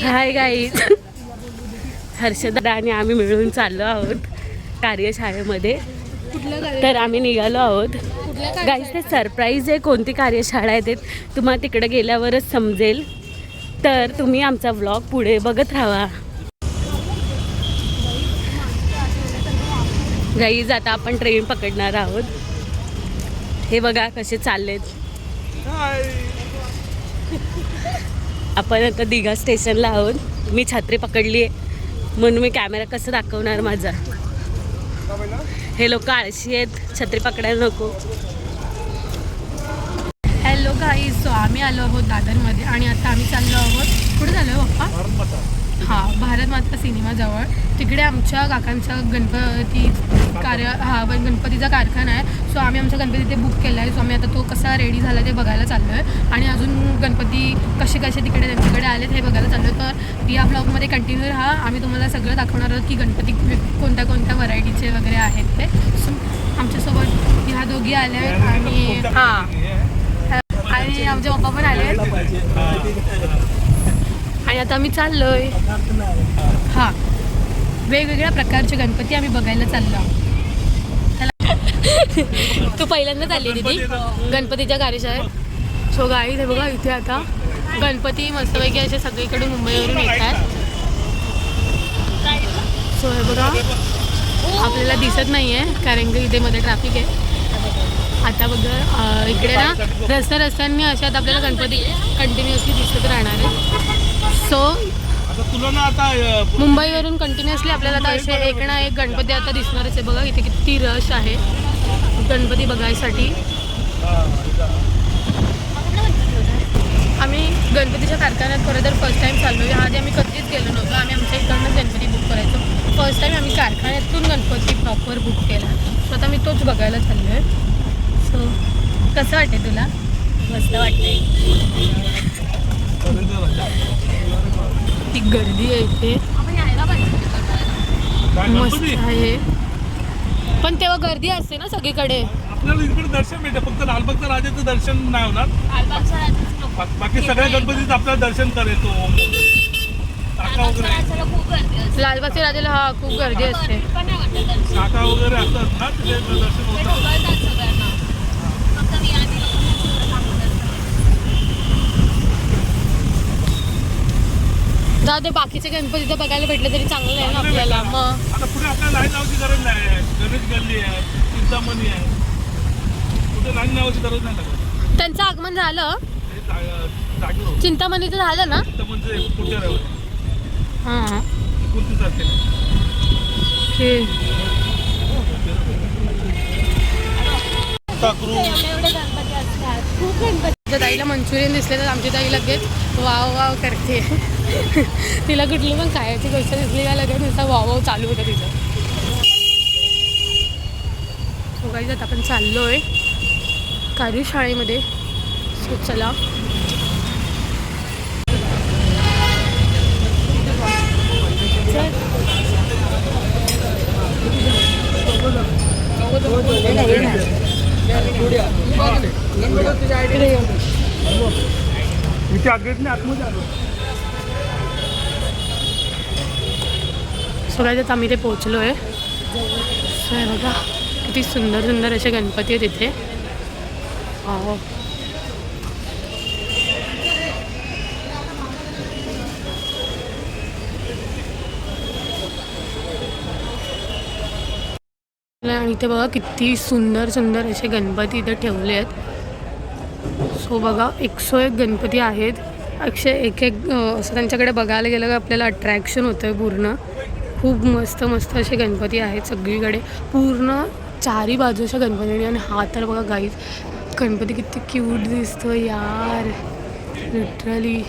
Hi guys, Harshada आणि आम्ही मिळून चाललो आहोत कार्यशाळेमध्ये. तर आम्ही निघालो आहोत गाईज. ते सरप्राईज आहे, कोणती कार्यशाळा आहे ते तुम्हाला तिकडे गेल्यावरच समजेल. तर तुम्ही आमचा व्लॉग पुढे बघत राहा. गाईज आता आपण ट्रेन पकडणार आहोत. हे बघा कसे चाललेत. आपण आता दिघा स्टेशनला आहोत. मी छत्री पकडली आहे म्हणून मी कॅमेरा कसं दाखवणार माझा. हे लोक आळशी आहेत, छत्री पकडायला नको. हॅलो गाईज, सो आम्ही आलो आहोत दादरमध्ये आणि आता आम्ही चाललो आहोत. कुठे चाललो पप्पा? हां, भारत माता सिनेमाजवळ. तिकडे आमच्या काकांचा गणपतीचा कारखाना आहे. सो आम्ही आमचा गणपती ते बुक केला आहे. सो आम्ही आता तो कसा रेडी झाला ते बघायला चाललो आहे आणि अजून गणपती कसे कसे तिकडे त्यांच्याकडे आलेत हे बघायला चाललो आहे. तर या ब्लॉगमध्ये कंटिन्यू राहा. आम्ही तुम्हाला सगळं दाखवणार आहोत की गणपती कोणत्या कोणत्या व्हरायटीचे वगैरे आहेत ते. सो आमच्यासोबत ह्या दोघी आल्या आहेत आणि आमचे पप्पा पण आले आहेत. आणि आता आम्ही चाललोय. हां, वेगवेगळ्या प्रकारचे गणपती आम्ही बघायला चाललो. तू पहिल्यांदाच आली दीदी गणपतीच्या कार्यशाळेत. सो गाईज हे बघा, इथे आता गणपती मस्तपैकी असे सगळीकडे मुंबईवरून येतात. सो हे बघा, आपल्याला दिसत नाही आहे कारण की इथे मध्ये ट्रॅफिक आहे. आता बघा इकडे ना रस्त्यांनी अशात आपल्याला गणपती कंटिन्युअसली दिसत राहणार आहे. सो मुंबईवरून कंटिन्युअसली आपल्याला आता असे एक ना एक गणपती आता दिसणारच आहे. बघा इथे किती रश आहे गणपती बघायसाठी. आम्ही गणपतीच्या कारखान्यात खरं तर फर्स्ट टाईम चाललो आहे. आधी आम्ही कधीच गेलो नव्हतो. आम्ही आमच्या इकडनंच गणपती बुक करायचो. फर्स्ट टाईम आम्ही कारखान्यातून गणपती प्रॉपर बुक केला. सो आता मी तोच बघायला चाललो आहे. सो कसं वाटते तुला? मस्त वाटते. ती गर्दी आहे इथे, मस्त आहे. पण तेव्हा गर्दी असते ना सगळीकडे. आपल्याला इकडे दर्शन मिळतं, फक्त लालबागच्या राजाचं दर्शन नाही होणार. बाकी सगळ्या गणपतीचं आपल्याला दर्शन करायचो. लालबागच्या राजाला हा खूप गर्दी असते. काका वगैरे असतात ना, तिथे दर्शन होतं. जाऊ दे, बाकीचे गणपती तर बघायला भेटले तरी चांगलं आहे ना आपल्याला. मग आता पुढे आपल्याला लाईन लावायची गरज नाही. गणेश गल्ली आहे, चिंतामणी आहे, कुठे लाईन लावायची गरज नाही लागत. त्यांचं आगमन झालं, चिंतामणीचं झालं ना. चिंतामणीचं पुढच्या रविवारी. हां, 29 तारखेला. खूप गणपती. ताईला मंचुरियन दिसले तर आमची ताई लगेच वाव वाव करते. तिला कुठली पण खायची गोष्ट दिसली का लगेच नुसता वाव वाव चालू होतं तिचं. सो गाईज आता आपण चाललो आहे कार्यशाळेमध्ये. सो चला. सो गाईज आम्ही ते पोहोचलो आहे. सो हे बघा किती सुंदर सुंदर असे गणपती आहेत इथे. आणि इथे बघा किती सुंदर सुंदर असे गणपती इथे ठेवले आहेत. सो बघा 101 गणपती आहेत. अक्षय एक असं त्यांच्याकडे बघायला गेलं का आपल्याला अट्रॅक्शन होतं आहे पूर्ण. खूप मस्त मस्त असे गणपती आहेत सगळीकडे, पूर्ण चारी बाजूच्या गणपती. आणि हा तर बघा गाईज गणपती किती क्यूट दिसतो यार, लिटरली.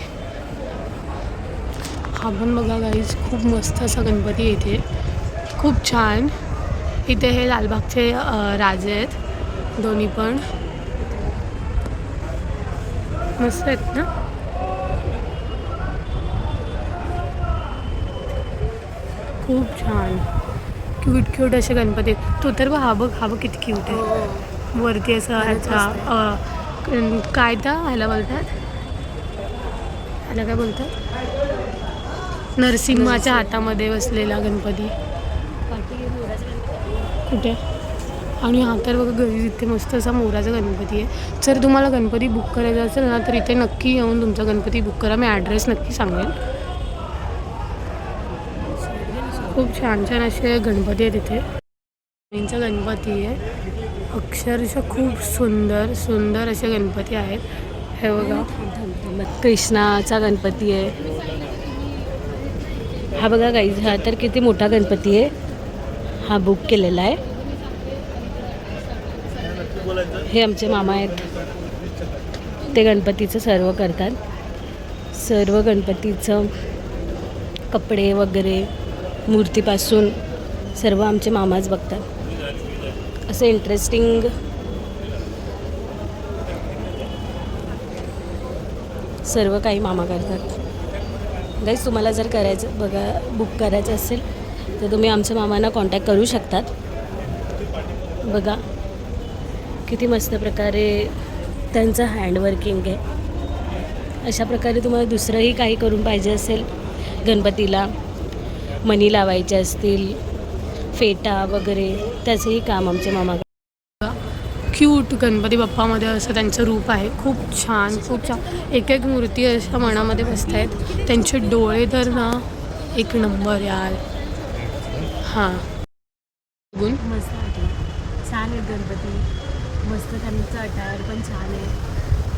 हा पण बघा गाईज खूप मस्त असा गणपती आहे इथे, खूप छान. इथे हे लालबागचे राजे आहेत दोन्ही पण, मस्त आहेत ना. खूप छान क्यूट क्यूट असे गणपती आहेत. तो तर हा बघ किती क्यूट आहे. वरती असं ह्याचा काय ह्याला बोलतात, ह्याला काय बोलतात, नरसिंहाच्या हातामध्ये बसलेला गणपती कुठे. आणि हा तर बघा घरी इथे मस्त असा मोराचा गणपती आहे. जर तुम्हाला गणपती बुक करायचा असेल ना तर इथे नक्की येऊन तुमचा गणपती बुक करा. मी ॲड्रेस नक्की सांगेन. खूप छान छान असे गणपती आहेत इथे. यांचा गणपती आहे अक्षरशः खूप सुंदर सुंदर असे गणपती आहेत. हे बघा कृष्णाचा गणपती आहे हा. बघा गाईज हा तर किती मोठा गणपती आहे. हा बुक केलेला आहे. हे आमचे मामा आहेत. ते गणपतीचं सर्व करतात. सर्व गणपतीचं कपडे वगैरे मूर्तीपासून सर्व आमचे मामाच बघतात. असं इंटरेस्टिंग सर्व काही मामा करतात. गाईज तुम्हाला जर करायचं बघा बुक करायचं असेल तर तुम्ही आमच्या मामांना कॉन्टॅक्ट करू शकतात. बघा किती मस्त प्रकारे त्यांचं हँडवर्किंग आहे. अशा प्रकारे तुम्हाला दुसरंही काही करून पाहिजे असेल गणपतीला मणी लावायचे असतील फेटा वगैरे त्याचंही काम आमचे मामा. क्यूट गणपती बाप्पामध्ये असं त्यांचं रूप आहे. खूप छान खूप छान. एक एक मूर्ती अशा मनामध्ये बसत आहेत. त्यांचे डोळे तर ना एक नंबर यार. हां मस्त वाटलं. छान आहेत गणपती. मस्त त्यांचं अटायर पण छान आहे.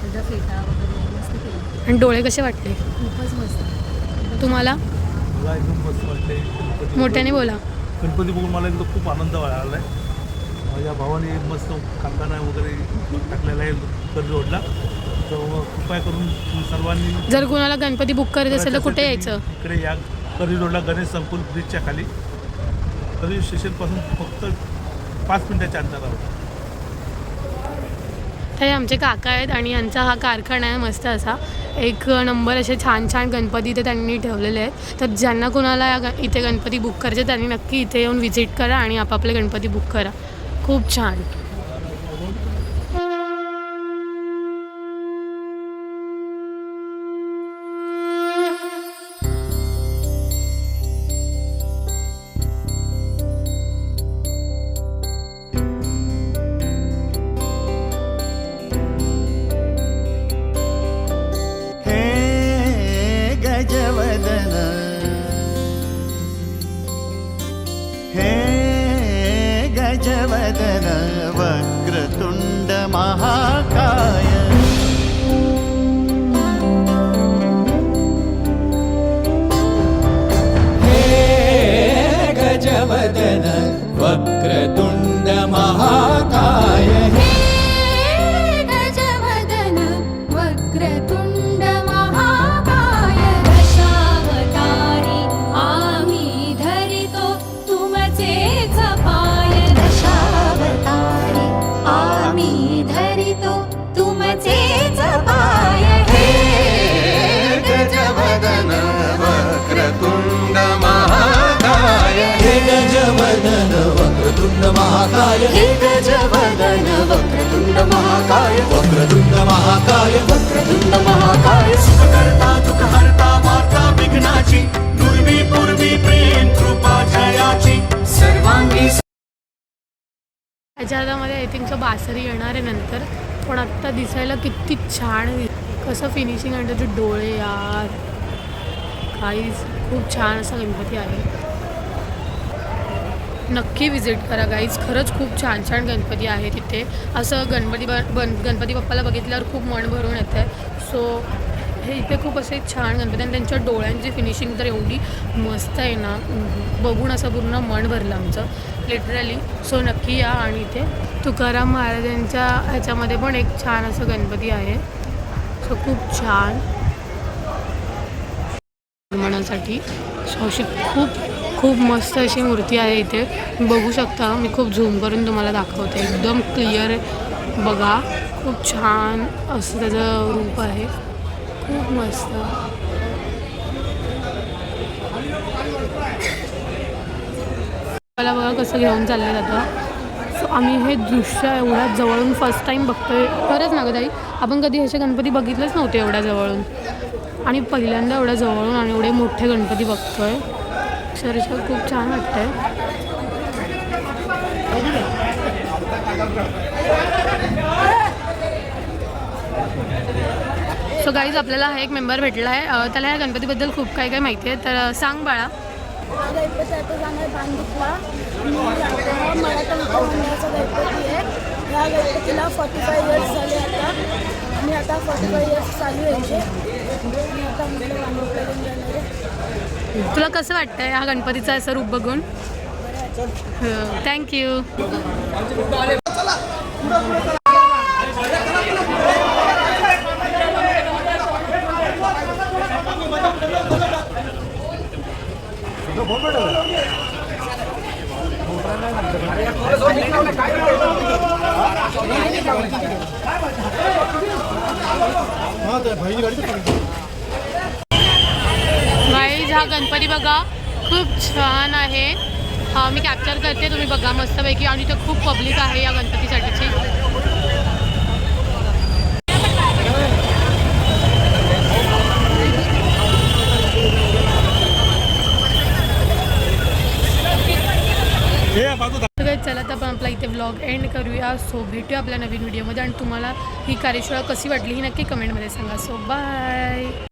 त्याचा फेटा वगैरे मस्त केलं. आणि डोळे कसे वाटले खूपच मस्त. तुम्हाला? मला एकदम मस्त वाटते. मोठ्याने बोला. गणपती बघून मला एकदम खूप आनंद वाटला आहे. माझ्या भावाने मस्त कारखाना वगैरे टाकलेला आहे करी रोडला. तर कृपया करून सर्वांनी जर कोणाला गणपती बुक करायचं असेल तर कुठे यायचं? इकडे या करी रोडला गणेश संकुल ब्रिजच्या खाली. करी स्टेशनपासून फक्त 5 मिनिटाच्या अंतरावर. हे आमचे काका आहेत आणि यांचा हा कारखाना आहे मस्त असा. एक नंबर असे छान छान गणपती इथे त्यांनी ठेवलेले आहेत. तर ज्यांना कोणाला इथे गणपती बुक करायचे त्यांनी नक्की इथे येऊन व्हिजिट करा आणि आपापले गणपती बुक करा. खूप छान. गजवदन हे गजवदन वक्रतुंड महाकाय हे गजवदन वक्रतुंड महाकाय महाकाय हे गजवदन वक्रतुंड महाकाय वक्रतुंड महाकाय वक्रतुंड महाकाय सुखकर्ता दुःखहर्ता माता विघ्नाची दुर्वी पूर्वी प्रेम कृपा जयाची सर्वांगी. याच्या हातामध्ये आय थिंक बासरी येणार आहे नंतर. पण आत्ता दिसायला किती छान कसं फिनिशिंग आणि त्याचे डोळे यार काहीच खूप छान असा गणपती आहे. नक्की विजिट करा गाईज. खरंच खूप छान छान गणपती आहे तिथे. असं गणपती बाप्पाला बघितल्यावर खूप मन भरून येतं आहे. सो हे इथे खूप असे छान गणपती आणि त्यांच्या डोळ्यांची फिनिशिंग तर एवढी मस्त आहे ना बघून असं पूर्ण मन भरलं आमचं लिटरली. सो नक्की या. आणि इथे तुकाराम महाराजांच्या ह्याच्यामध्ये पण एक छान असं गणपती आहे. सो खूप छान मनासाठी. सो अशी खूप मस्त अशी मूर्ती आहे इथे बघू शकता. मी खूप झूम करून तुम्हाला दाखवते. एकदम क्लिअर बघा. खूप छान असं त्याचं रूप आहे. खूप मस्त. मला बघा कसं घेऊन चाललं जातं. सो आम्ही हे दृश्य एवढ्या जवळून फर्स्ट टाईम बघतोय. खरंच ना गं ताई आपण कधी असे गणपती बघितलेच नव्हते एवढ्या जवळून. आणि पहिल्यांदा एवढ्या जवळून आणि एवढे मोठे गणपती बघतोय. अक्षरशः खूप छान वाटतंय. सो गाईज आपल्याला हा एक मेंबर भेटला आहे. त्याला या गणपतीबद्दल खूप काही काही माहिती आहे. तर सांग बाळा. हा गणपती आता जाणार बांधितला. हा मराठा मंडळाचा गणपती आहे. ह्या गणपतीला 45 इयर्स झाले आता आणि आता 45 इयर्स चालू यायचे. आणि आता म्हटलं बांधितला जाणार आहे. तुला कसं वाटतंय हा गणपतीचा असं रूप बघून? थँक्यू. गाईज हा गणपती बघा खूप छान आहे. मी कॅप्चर करते, तुम्ही बघा मस्तपैकी. आणि इथं खूप पब्लिक आहे या गणपतीसाठीची. चला तर आपण आपला इथे व्लॉग एंड करूया. सो भेटूया आपल्या नवीन व्हिडिओमध्ये. आणि तुम्हाला ही कार्यशाळा कशी वाटली ही नक्की कमेंटमध्ये सांगा. So bye.